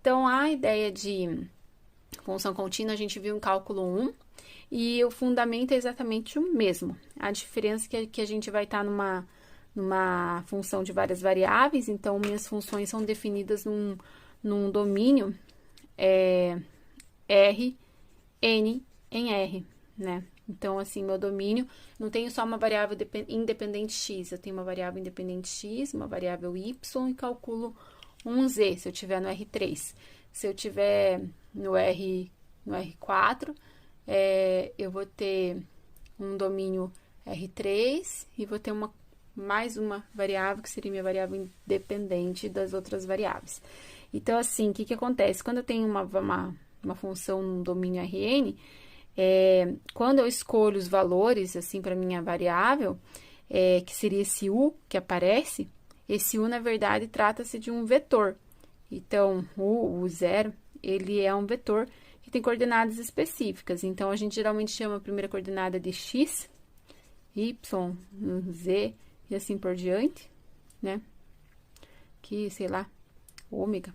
Então, a ideia de função contínua, a gente viu em cálculo 1, e o fundamento é exatamente o mesmo. A diferença é que a gente vai estar numa função de várias variáveis, então, minhas funções são definidas num domínio R, N em R, né? Então, assim, meu domínio não tenho só uma variável independente x, eu tenho uma variável independente x, uma variável y e calculo um z, se eu tiver no R3. Se eu tiver no R4, eu vou ter um domínio R3 e vou ter mais uma variável, que seria minha variável independente das outras variáveis. Então, assim, o que acontece? Quando eu tenho uma função no domínio Rn, quando eu escolho os valores, assim, para minha variável, que seria esse u que aparece, esse u, na verdade, trata-se de um vetor. Então, o zero, ele é um vetor que tem coordenadas específicas. Então, a gente geralmente chama a primeira coordenada de x, y, z e assim por diante, né? Que, sei lá, ômega.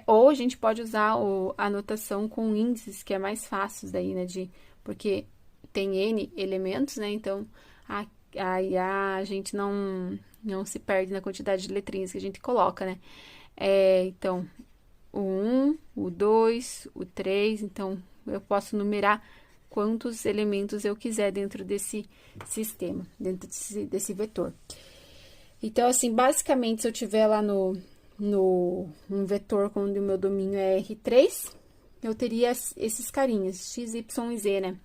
Ou a gente pode usar a notação com índices, que é mais fácil daí, né? Porque tem N elementos, né? Então, aí a gente não se perde na quantidade de letrinhas que a gente coloca, né? Então, o 1, o 2, o 3, então, eu posso numerar quantos elementos eu quiser dentro desse sistema, dentro desse vetor. Então, assim, basicamente, se eu tiver lá um vetor onde o meu domínio é R3, eu teria esses carinhas, x, y e z, né?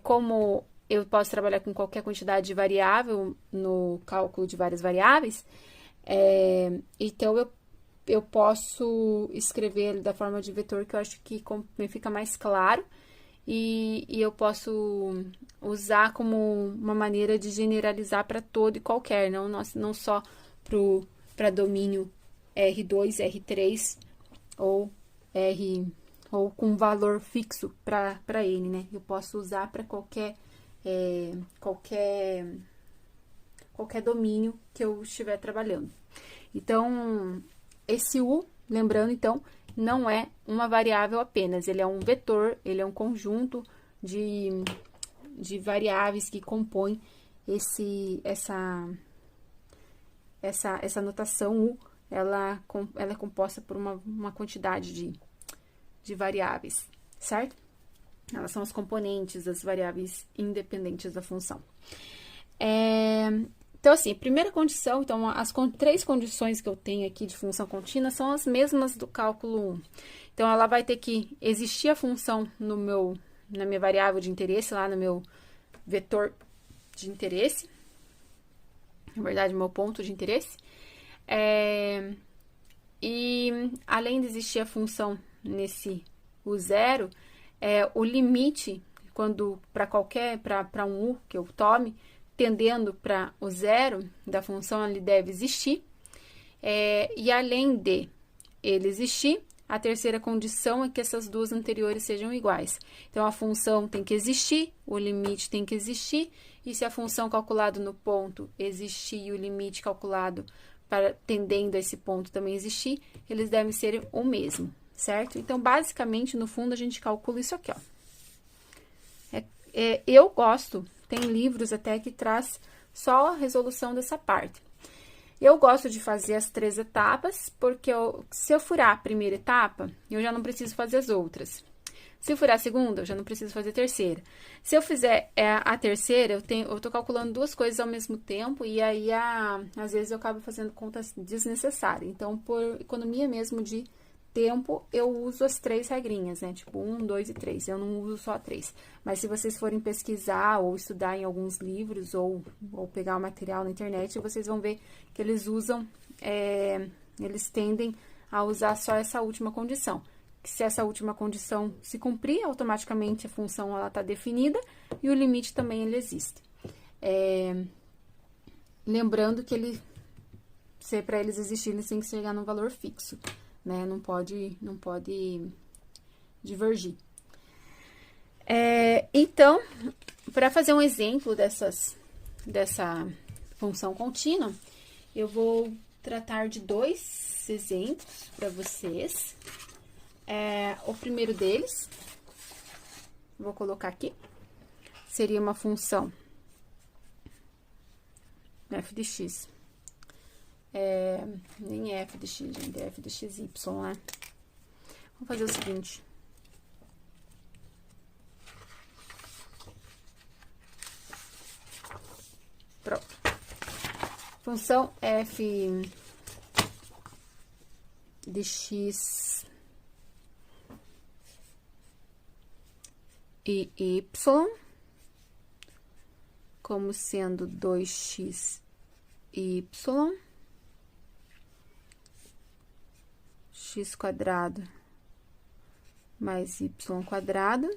Como eu posso trabalhar com qualquer quantidade de variável no cálculo de várias variáveis, então eu posso escrever da forma de vetor, que eu acho que fica mais claro, e eu posso usar como uma maneira de generalizar para todo e qualquer, não só para domínio R2, R3 ou com valor fixo para ele, né? Eu posso usar para qualquer domínio que eu estiver trabalhando. Então, esse U, lembrando, então, não é uma variável apenas, ele é um vetor, ele é um conjunto de variáveis que compõem essa notação U, ela é composta por uma quantidade de variáveis, certo? Elas são os componentes das variáveis independentes da função. Então, assim, primeira condição, então, as três condições que eu tenho aqui de função contínua são as mesmas do cálculo 1. Então, ela vai ter que existir a função na minha variável de interesse, lá no meu vetor de interesse, na verdade, meu ponto de interesse. E, além de existir a função o zero, o limite, para um U que eu tome, tendendo para o zero da função, ele deve existir. E além de ele existir, a terceira condição é que essas duas anteriores sejam iguais. Então, a função tem que existir, o limite tem que existir, e se a função calculada no ponto existir e o limite calculado tendendo a esse ponto também existir, eles devem ser o mesmo, certo? Então, basicamente, no fundo, a gente calcula isso aqui, ó. Eu gosto, tem livros até que traz só a resolução dessa parte. Eu gosto de fazer as 3 etapas, porque se eu furar a primeira etapa, eu já não preciso fazer as outras. Se eu furar a segunda, eu já não preciso fazer a terceira. Se eu fizer a terceira, eu tô calculando 2 coisas ao mesmo tempo, e aí, às vezes, eu acabo fazendo contas desnecessárias. Então, por economia mesmo de tempo, eu uso as 3 regrinhas, né? Tipo, 1, 2 e 3. Eu não uso só 3. Mas se vocês forem pesquisar ou estudar em alguns livros ou pegar o material na internet, vocês vão ver que eles usam, eles tendem a usar só essa última condição. Que se essa última condição se cumprir, automaticamente a função ela está definida e o limite também ele existe. Lembrando que para eles existirem, eles têm que chegar num valor fixo, né? Não pode divergir. Então, para fazer um exemplo dessa função contínua, eu vou tratar de dois alguns exemplos para vocês. O primeiro deles, vou colocar aqui, seria uma função f de x. Nem é f de x, gente, é f de xy, né? Vamos fazer o seguinte. Pronto. Função f de x e y como sendo 2x y x quadrado mais y quadrado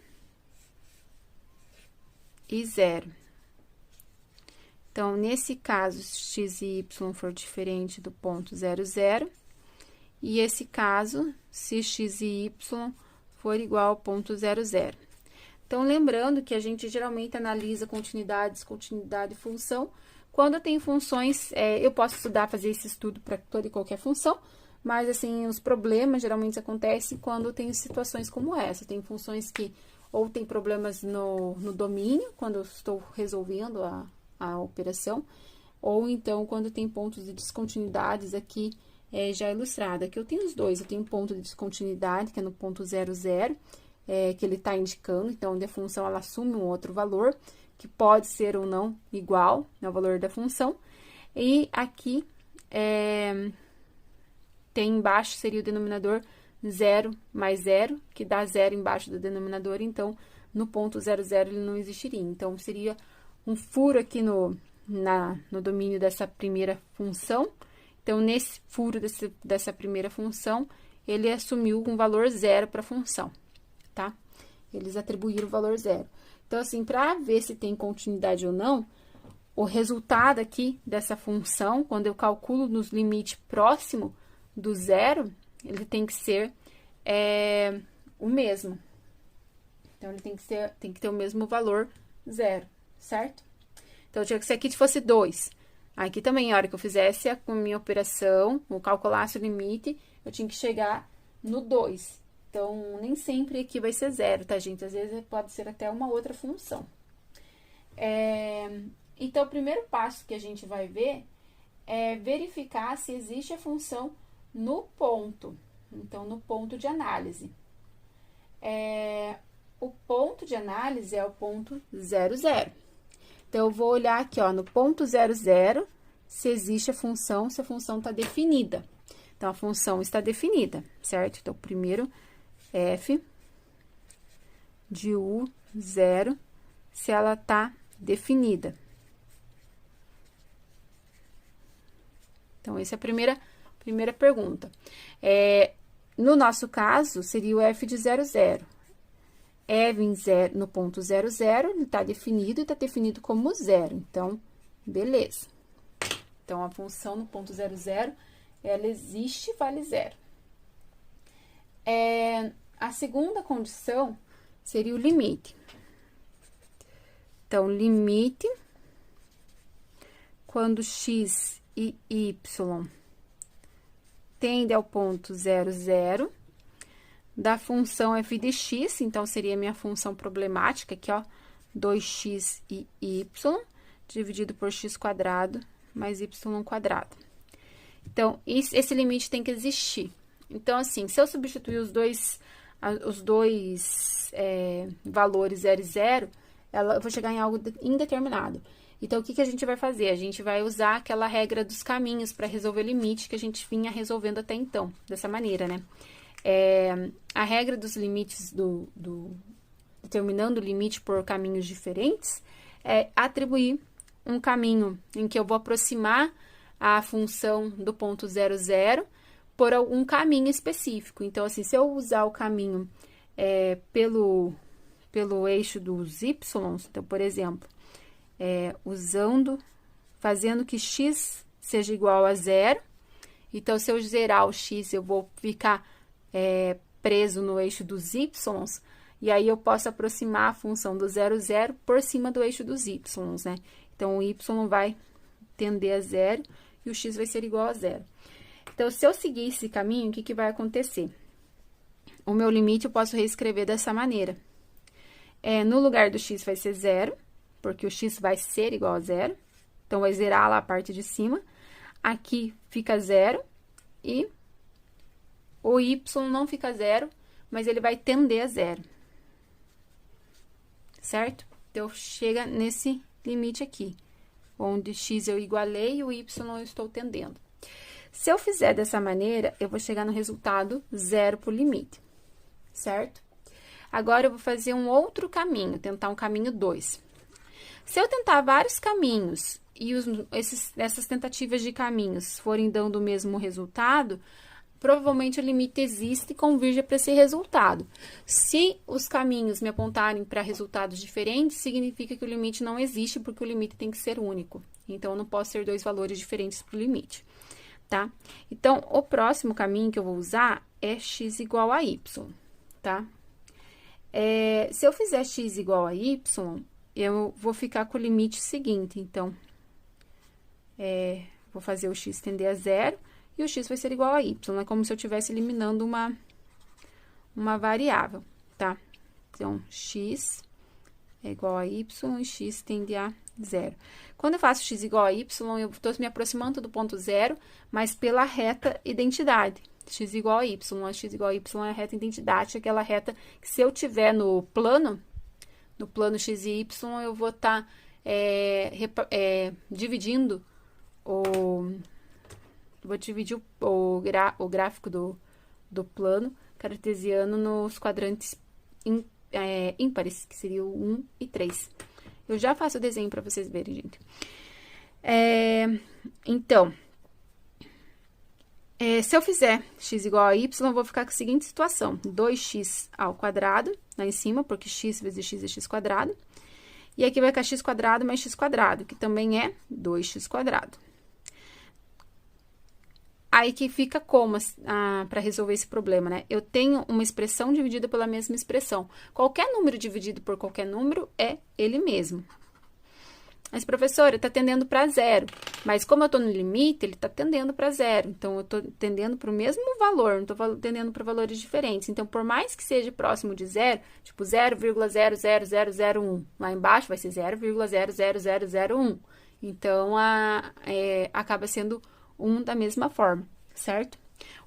e 0. Então, nesse caso, x e y for diferente do ponto 0, 0, e esse caso, se x e y for igual ao ponto 0, 0. Então, lembrando que a gente geralmente analisa continuidade, descontinuidade e função. Quando eu tenho funções, eu posso estudar, fazer esse estudo para toda e qualquer função, mas, assim, os problemas geralmente acontecem quando eu tenho situações como essa. Tem funções que ou tem problemas no domínio, quando eu estou resolvendo a operação, ou então quando tem pontos de descontinuidades aqui já ilustrado. Aqui eu tenho os dois, eu tenho um ponto de descontinuidade, que é no ponto 0, 0, que ele está indicando, então, onde a função ela assume um outro valor, que pode ser ou não igual ao valor da função, e aqui tem embaixo, seria o denominador 0 mais 0, que dá 0 embaixo do denominador, então, no ponto 0, 0 ele não existiria. Então, seria um furo aqui no domínio dessa primeira função. Então, nesse furo dessa primeira função, ele assumiu um valor 0 para a função, tá? Eles atribuíram o valor 0. Então, assim, para ver se tem continuidade ou não, o resultado aqui dessa função, quando eu calculo nos limites próximo do 0, ele tem que ser o mesmo. Então, ele tem que ter o mesmo valor 0, certo? Então, eu tinha que se aqui fosse 2. Aqui também, a hora que eu fizesse a minha operação, eu calculasse o limite, eu tinha que chegar no 2. Então, nem sempre aqui vai ser 0, tá, gente? Às vezes pode ser até uma outra função. Então, o primeiro passo que a gente vai ver é verificar se existe a função no ponto. Então, no ponto de análise. O ponto de análise é o ponto 0, 0. Então, eu vou olhar aqui, ó, no ponto 0, 0, se existe a função, se a função está definida. Então, a função está definida, certo? Então, primeiro, f de u0, se ela está definida. Então, essa é a primeira pergunta. No nosso caso, seria o f de 0, 0. No ponto 0, 0, ele está definido e está definido como 0. Então, beleza. Então, a função no ponto 0, 0, ela existe, vale 0. A segunda condição seria o limite. Então, limite, quando x e y tende ao ponto 0, 0, da função f de x, então, seria a minha função problemática aqui, ó, 2x e y, dividido por x quadrado mais y quadrado. Então, esse limite tem que existir. Então, assim, se eu substituir os dois valores 0 e 0, eu vou chegar em algo indeterminado. Então, o que a gente vai fazer? A gente vai usar aquela regra dos caminhos para resolver limite que a gente vinha resolvendo até então, dessa maneira, né? A regra dos limites determinando o limite por caminhos diferentes é atribuir um caminho em que eu vou aproximar a função do ponto 0, 0 por algum caminho específico. Então, assim, se eu usar o caminho pelo eixo dos y, então, por exemplo, fazendo que x seja igual a 0, então, se eu zerar o x, eu vou ficar preso no eixo dos y, e aí eu posso aproximar a função do 0, 0 por cima do eixo dos y, né? Então, o y vai tender a 0 e o x vai ser igual a 0. Então, se eu seguir esse caminho, o que que vai acontecer? O meu limite eu posso reescrever dessa maneira. No lugar do x vai ser 0, porque o x vai ser igual a 0. Então, vai zerar lá a parte de cima. Aqui fica 0 e o y não fica 0, mas ele vai tender a 0. Certo? Então, chega nesse limite aqui, onde x eu igualei e o y eu estou tendendo. Se eu fizer dessa maneira, eu vou chegar no resultado 0 por limite, certo? Agora, eu vou fazer um outro caminho, tentar um caminho 2. Se eu tentar vários caminhos e essas tentativas de caminhos forem dando o mesmo resultado, provavelmente o limite existe e converge para esse resultado. Se os caminhos me apontarem para resultados diferentes, significa que o limite não existe, porque o limite tem que ser único. Então, eu não posso ter dois valores diferentes para o limite, tá? Então, o próximo caminho que eu vou usar é x igual a y, tá? Se eu fizer x igual a y, eu vou ficar com o limite seguinte. Então, vou fazer o x tender a 0 e o x vai ser igual a y. É como se eu estivesse eliminando uma variável, tá? Então, x é igual a y e x tende a 0. Quando eu faço x igual a y, eu estou me aproximando do ponto 0, mas pela reta identidade. X igual a y. A x igual a y é a reta identidade, aquela reta que se eu tiver no plano x e y, eu vou estar dividindo vou dividir o gráfico do plano cartesiano nos quadrantes ímpares, que seria o 1 e 3. Eu já faço o desenho para vocês verem, gente. Então, se eu fizer x igual a y, eu vou ficar com a seguinte situação. 2x ao quadrado, lá em cima, porque x vezes x é x quadrado. E aqui vai ficar x quadrado mais x quadrado, que também é 2x quadrado. Aí que fica como para resolver esse problema, né? Eu tenho uma expressão dividida pela mesma expressão. Qualquer número dividido por qualquer número é ele mesmo. Mas, professora, está tendendo para 0. Mas como eu estou no limite, ele está tendendo para 0. Então, eu estou tendendo para o mesmo valor, não estou tendendo para valores diferentes. Então, por mais que seja próximo de 0, tipo 0,00001, lá embaixo vai ser 0,00001. Então, acaba sendo 1 da mesma forma, certo?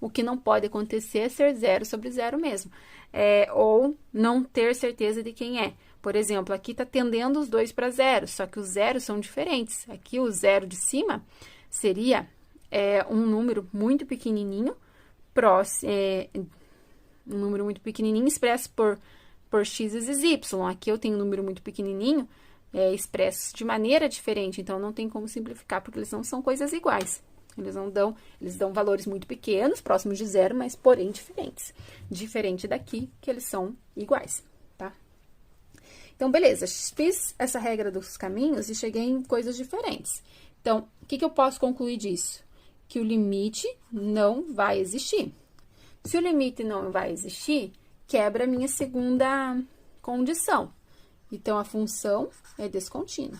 O que não pode acontecer é ser 0 sobre 0 mesmo. Ou não ter certeza de quem é. Por exemplo, aqui está tendendo os dois para 0, só que os zeros são diferentes. Aqui, o 0 de cima seria um número muito pequenininho, um número muito pequenininho expresso por x vezes y. Aqui eu tenho um número muito pequenininho expresso de maneira diferente, então não tem como simplificar, porque eles não são coisas iguais. Eles dão valores muito pequenos, próximos de 0, mas porém diferentes. Diferente daqui, que eles são iguais, tá? Então, beleza, fiz essa regra dos caminhos e cheguei em coisas diferentes. Então, o que eu posso concluir disso? Que o limite não vai existir. Se o limite não vai existir, quebra a minha segunda condição. Então, a função é descontínua.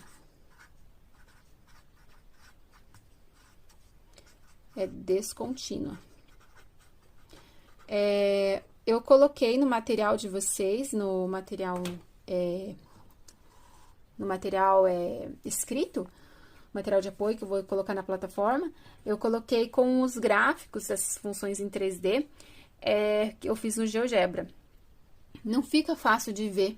É descontínua. Eu coloquei no material de vocês, no material escrito, material de apoio que eu vou colocar na plataforma, eu coloquei com os gráficos dessas funções em 3D que eu fiz no GeoGebra. Não fica fácil de ver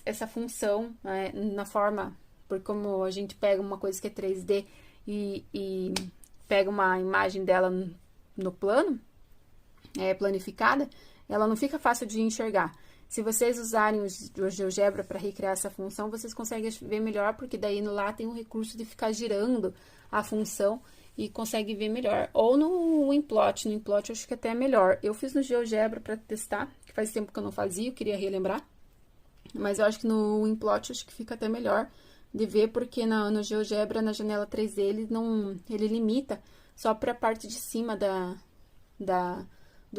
essa função na forma, porque como a gente pega uma coisa que é 3D e pega uma imagem dela no plano, planificada, ela não fica fácil de enxergar. Se vocês usarem o GeoGebra para recriar essa função, vocês conseguem ver melhor, porque daí lá tem o recurso de ficar girando a função e consegue ver melhor. Ou no Implot, eu acho que até é melhor. Eu fiz no GeoGebra para testar, que faz tempo que eu não fazia, eu queria relembrar. Mas eu acho que no Implot, acho que fica até melhor de ver, porque no GeoGebra, na janela 3D, ele limita só para a parte de cima do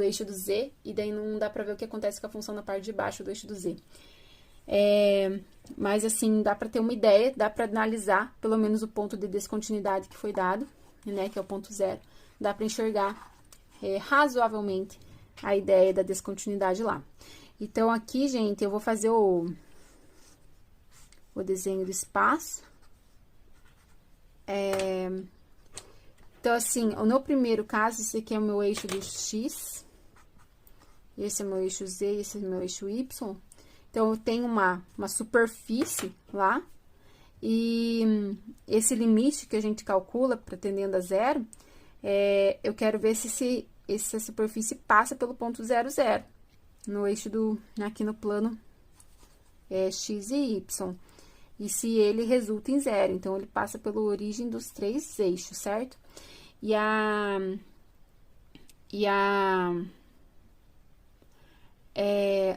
eixo do Z, e daí não dá para ver o que acontece com a função na parte de baixo do eixo do Z. Mas, assim, dá para ter uma ideia, dá para analisar, pelo menos, o ponto de descontinuidade que foi dado, né, que é o ponto zero, dá para enxergar razoavelmente a ideia da descontinuidade lá. Então, aqui, gente, eu vou fazer o desenho do espaço. Então, assim, no primeiro caso, esse aqui é o meu eixo do X, esse é o meu eixo Z, esse é o meu eixo Y. Então, eu tenho uma superfície lá, e esse limite que a gente calcula para tendendo a zero, eu quero ver se essa superfície passa pelo ponto 0, 0, no eixo aqui no plano X e Y. E se ele resulta em zero, então, ele passa pela origem dos 3 eixos, certo?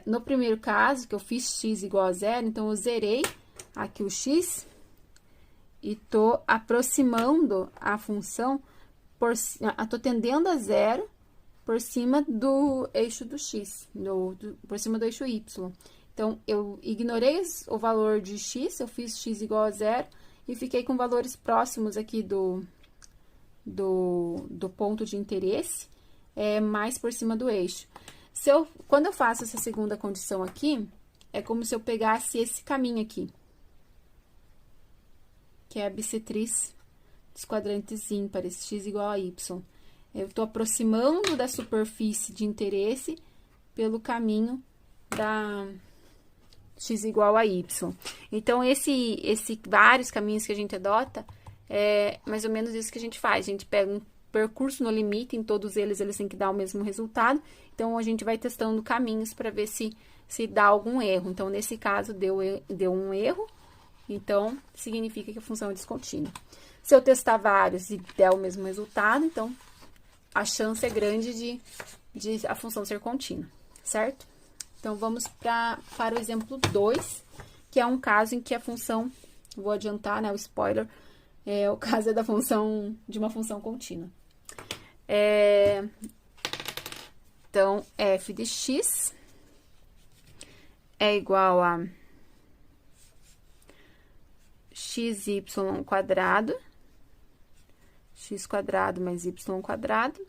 No primeiro caso, que eu fiz x igual a zero, então, eu zerei aqui o x e tô aproximando a função, tô tendendo a zero por cima do eixo do x, por cima do eixo y. Então, eu ignorei o valor de x, eu fiz x igual a zero e fiquei com valores próximos aqui do ponto de interesse, mais por cima do eixo. Quando eu faço essa segunda condição aqui, é como se eu pegasse esse caminho aqui, que é a bissetriz dos quadrantes ímpares, x igual a y. Eu estou aproximando da superfície de interesse pelo caminho da x igual a y. Então, esse vários caminhos que a gente adota, é mais ou menos isso que a gente faz. A gente pega um percurso no limite, em todos eles têm que dar o mesmo resultado. Então, a gente vai testando caminhos para ver se dá algum erro. Então, nesse caso, deu um erro. Então, significa que a função é descontínua. Se eu testar vários e der o mesmo resultado, então, a chance é grande de a função ser contínua, certo? Então, vamos para o exemplo 2, que é um caso em que a função, vou adiantar, né, o spoiler, o caso é de uma função contínua. Então, f de x é igual a xy quadrado, x quadrado mais y quadrado,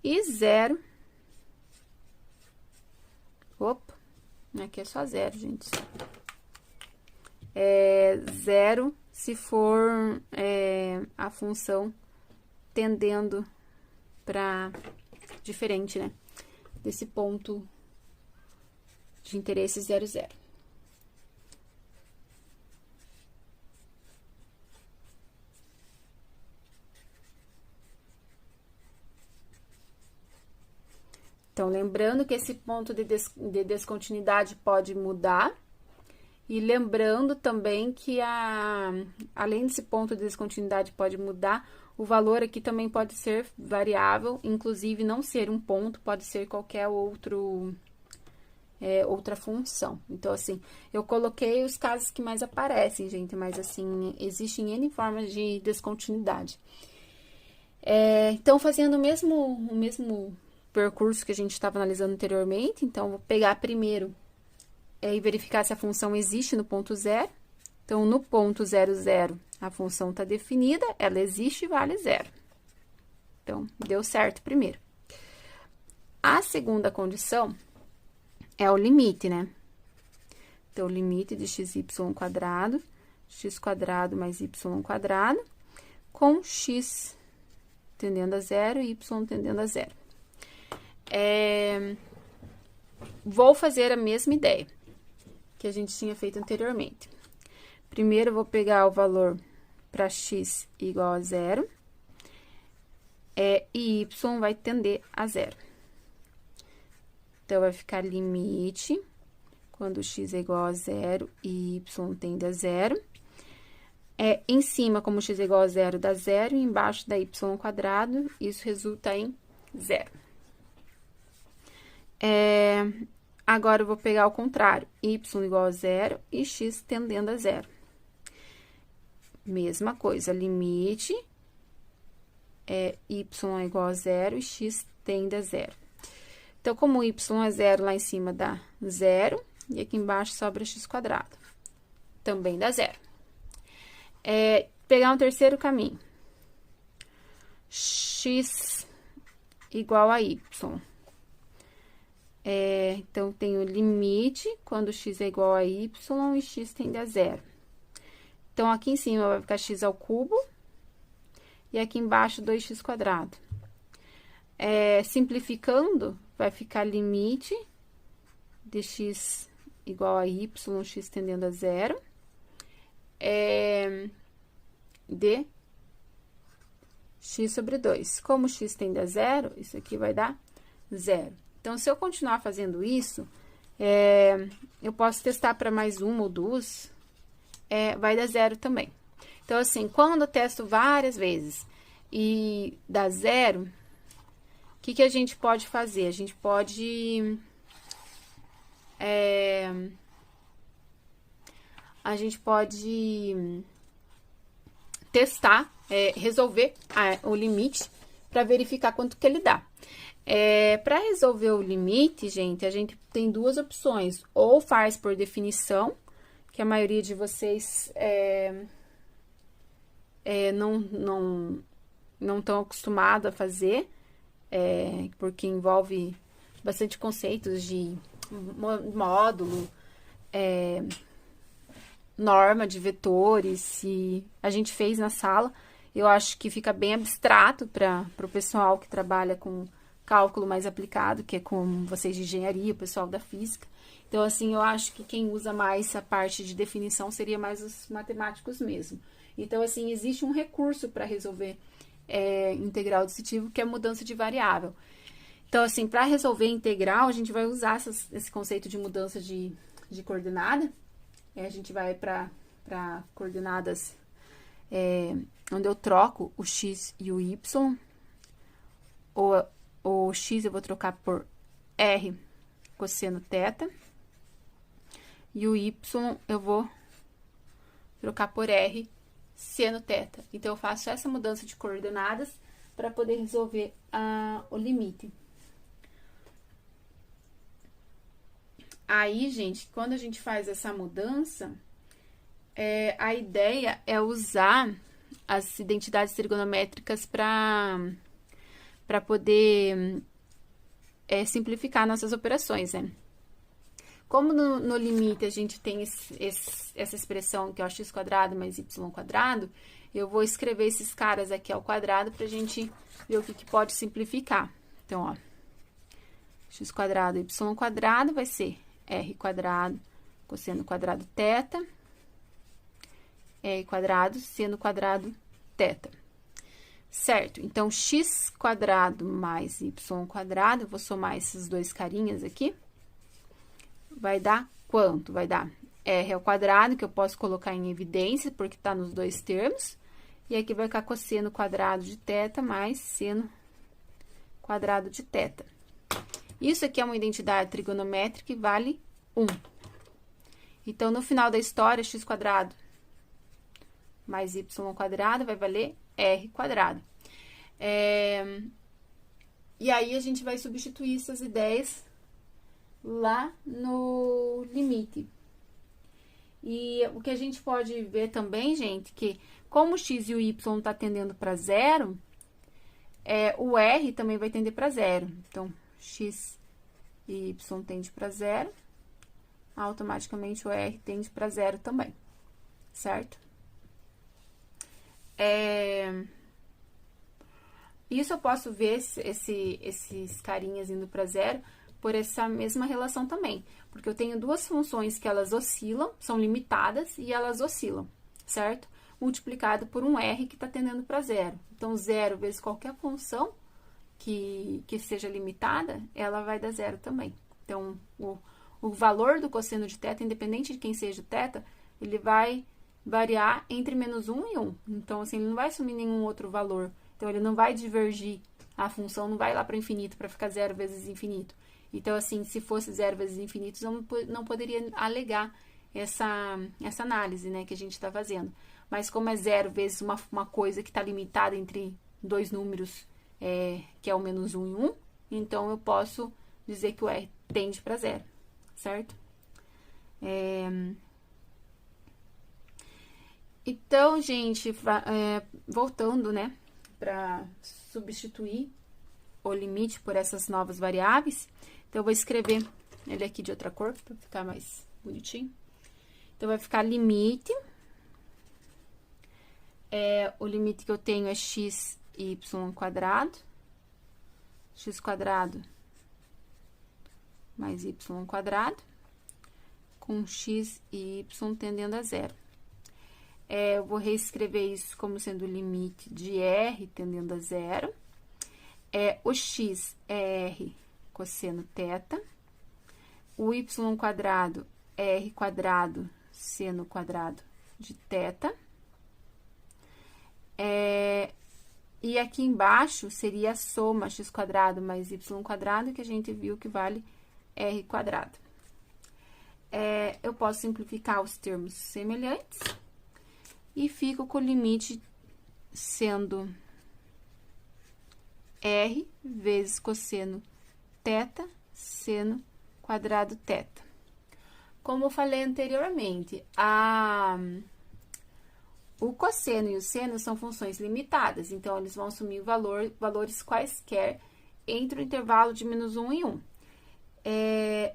e zero. Opa, aqui é só zero, gente. Zero se for a função tendendo para diferente, né? Desse ponto de interesse 0, 0. Então, lembrando que esse ponto de descontinuidade pode mudar, e lembrando também que além desse ponto de descontinuidade pode mudar, o valor aqui também pode ser variável, inclusive não ser um ponto, pode ser qualquer outra função. Então, assim, eu coloquei os casos que mais aparecem, gente, mas, assim, existem N formas de descontinuidade. Então, fazendo o mesmo percurso que a gente estava analisando anteriormente, então, vou pegar primeiro e verificar se a função existe no ponto zero. Então, no ponto 0, 0, a função está definida, ela existe e vale 0. Então, deu certo primeiro. A segunda condição é o limite, né? Então, o limite de xy quadrado, x quadrado mais y quadrado, com x tendendo a 0 e y tendendo a 0. Vou fazer a mesma ideia que a gente tinha feito anteriormente. Primeiro, eu vou pegar o valor para x igual a 0, e y vai tender a 0. Então, vai ficar limite, quando x é igual a 0 e y tende a 0. Em cima, como x é igual a 0, dá 0, e embaixo dá y quadrado, isso resulta em 0. Agora, eu vou pegar o contrário, y igual a 0 e x tendendo a 0. Mesma coisa, limite, y é igual a 0 e x tende a 0. Então, como y é 0, lá em cima dá 0, e aqui embaixo sobra x quadrado. Também dá 0. Pegar um terceiro caminho. x igual a y. Então, tem o limite quando x é igual a y e x tende a zero. Então, aqui em cima vai ficar x ao cubo e aqui embaixo 2x². Simplificando, vai ficar limite de x igual a y, x tendendo a zero, de x sobre 2. Como x tende a zero, isso aqui vai dar zero. Então, se eu continuar fazendo isso, eu posso testar para mais uma ou duas, vai dar zero também. Então, assim, quando eu testo várias vezes e dá zero, o que a gente pode fazer? A gente pode... testar, resolver o limite para verificar quanto que ele dá. Para resolver o limite, gente, a gente tem duas opções. Ou faz por definição, que a maioria de vocês não estão acostumados a fazer, porque envolve bastante conceitos de módulo, norma de vetores, e a gente fez na sala. Eu acho que fica bem abstrato para o pessoal que trabalha com cálculo mais aplicado, que é com vocês de engenharia, o pessoal da física. Então, assim, eu acho que quem usa mais essa parte de definição seria mais os matemáticos mesmo. Então, assim, existe um recurso para resolver integral aditivo, que é mudança de variável. Então, assim, para resolver integral, a gente vai usar esse conceito de mudança de coordenada. A gente vai para coordenadas onde eu troco o x e o y. O x eu vou trocar por r cosseno θ. E o y eu vou trocar por r seno θ. Então, eu faço essa mudança de coordenadas para poder resolver o limite. Aí, gente, quando a gente faz essa mudança, a ideia é usar as identidades trigonométricas para poder simplificar nossas operações, né? Como no limite a gente tem essa expressão que é o x² mais y², eu vou escrever esses caras aqui ao quadrado para a gente ver o que pode simplificar. Então, ó, x² y² vai ser r² cosseno quadrado θ, r² seno quadrado θ. Certo? Então, x² mais y², eu vou somar esses dois carinhas aqui, vai dar quanto? Vai dar r², que eu posso colocar em evidência, porque está nos dois termos, e aqui vai ficar cosseno quadrado de θ mais seno quadrado de θ. Isso aqui é uma identidade trigonométrica e vale 1. Então, no final da história, x² mais y² vai valer r². E aí, a gente vai substituir essas ideias lá no limite. E o que a gente pode ver também, gente, que como o x e o y tá tendendo para zero, o r também vai tender para zero. Então, x e y tende para zero, automaticamente o r tende para zero também, certo? Isso eu posso ver esses carinhas indo para zero por essa mesma relação também, porque eu tenho duas funções que elas oscilam, são limitadas e elas oscilam, certo? Multiplicado por um r que está tendendo para zero. Então, zero vezes qualquer função que seja limitada, ela vai dar zero também. Então, o valor do cosseno de θ, independente de quem seja o θ, ele vai variar entre menos 1 e 1. Então, assim, ele não vai assumir nenhum outro valor. Então, ele não vai divergir, a função não vai lá para o infinito, para ficar zero vezes infinito. Então, assim, se fosse zero vezes infinito, eu não poderia alegar essa análise, né, que a gente está fazendo. Mas como é zero vezes uma coisa que está limitada entre dois números, que é o menos 1 e 1, então eu posso dizer que o r tende para zero, certo? Então, gente, voltando, né, para substituir o limite por essas novas variáveis. Então, eu vou escrever ele aqui de outra cor, para ficar mais bonitinho. Então, vai ficar limite. O limite que eu tenho é x e y quadrado. X quadrado mais y quadrado. Com x e y tendendo a zero. Eu vou reescrever isso como sendo o limite de r tendendo a zero. O x é r cosseno θ. O y quadrado é r quadrado seno quadrado de θ. E aqui embaixo seria a soma x quadrado mais y quadrado, que a gente viu que vale r quadrado. Eu posso simplificar os termos semelhantes e fico com o limite sendo r vezes cosseno θ seno quadrado θ. Como eu falei anteriormente, o cosseno e o seno são funções limitadas, então, eles vão assumir valores quaisquer entre o intervalo de -1 e 1.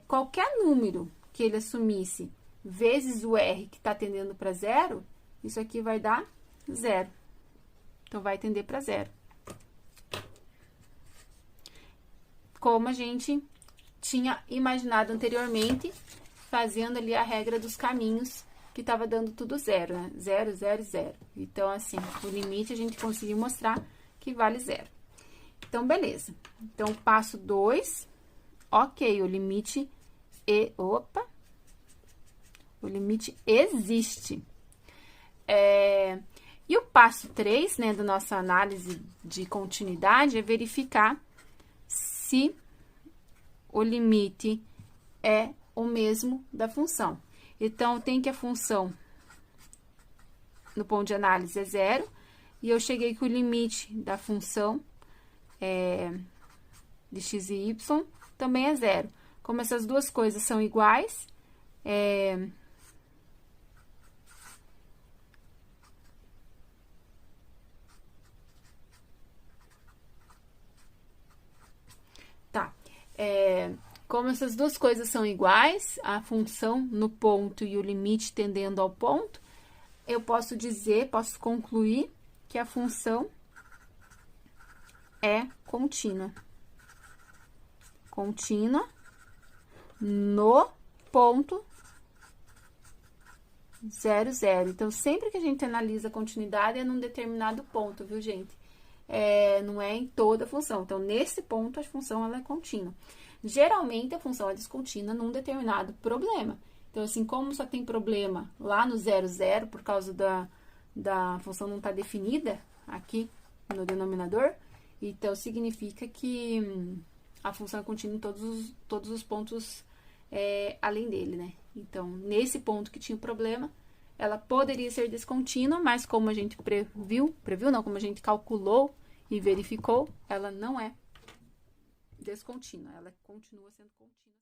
Qualquer número que ele assumisse vezes o r que está tendendo para zero, isso aqui vai dar zero. Então, vai tender para zero. Como a gente tinha imaginado anteriormente, fazendo ali a regra dos caminhos, que estava dando tudo zero, né? 0, 0, 0. Então, assim, o limite a gente conseguiu mostrar que vale zero. Então, beleza. Então, passo 2, ok, o limite o limite existe. E o passo 3, né, da nossa análise de continuidade é verificar se o limite é o mesmo da função. Então, tem que a função no ponto de análise é zero, e eu cheguei que o limite da função de x e y também é zero. Como essas duas coisas são iguais, como essas duas coisas são iguais, a função no ponto e o limite tendendo ao ponto, eu posso concluir que a função é contínua. Contínua no ponto 0, 0. Então, sempre que a gente analisa a continuidade, é num determinado ponto, viu, gente? Não é em toda a função. Então, nesse ponto, a função ela é contínua. Geralmente, a função é descontínua num determinado problema. Então, assim, como só tem problema lá no 0, 0, por causa da função não estar definida aqui no denominador, então, significa que a função é contínua em todos os pontos além dele, né? Então, nesse ponto que tinha o problema, ela poderia ser descontínua, mas como a gente como a gente calculou e verificou, ela não é descontínua, ela continua sendo contínua.